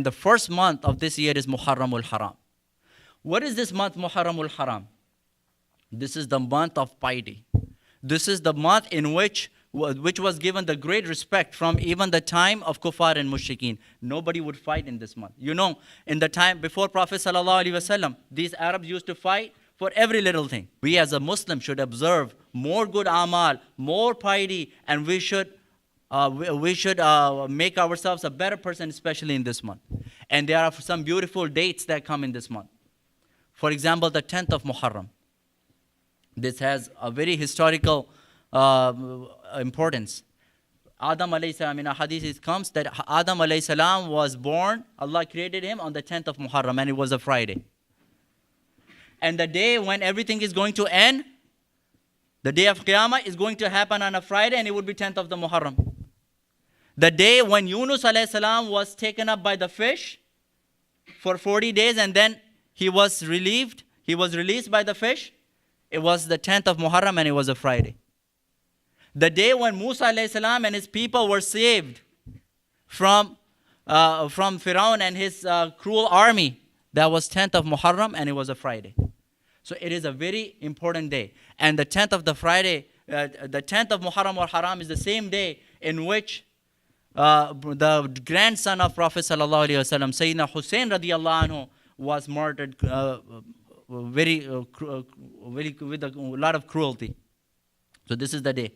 The first month of this year is Muharram al-Haram. What is this month, Muharram al-Haram? This is the month of piety. This is the month in which was given the great respect from even the time of kuffar and mushrikeen. Nobody would fight in this month. You know, in the time before Prophet sallallahu alaihi wasallam, these Arabs used to fight for every little thing. We as a Muslim should observe more good amal, more piety, and we should make ourselves a better person, especially in this month. And there are some beautiful dates that come in this month. For example, the 10th of Muharram. This has a very historical importance. Adam alayhi salam, in a hadith it comes that Adam alayhi salam was born, Allah created him on the 10th of Muharram, and it was a Friday. And the day when everything is going to end, the day of Qiyamah is going to happen on a Friday, and it would be 10th of the Muharram. The day when Yunus alayhi salam was taken up by the fish for 40 days and then he was released by the fish, it was the 10th of Muharram and it was a Friday. The day when Musa alayhi salam and his people were saved from Pharaoh and his cruel army, that was 10th of Muharram and it was a Friday. So it is a very important day. And the 10th of the Friday, the 10th of Muharram or Haram is the same day in which the grandson of Prophet sallallahu alaihi wasallam, Sayyidina Hussein radiyallahu anhu, was murdered with a lot of cruelty. So this is the day.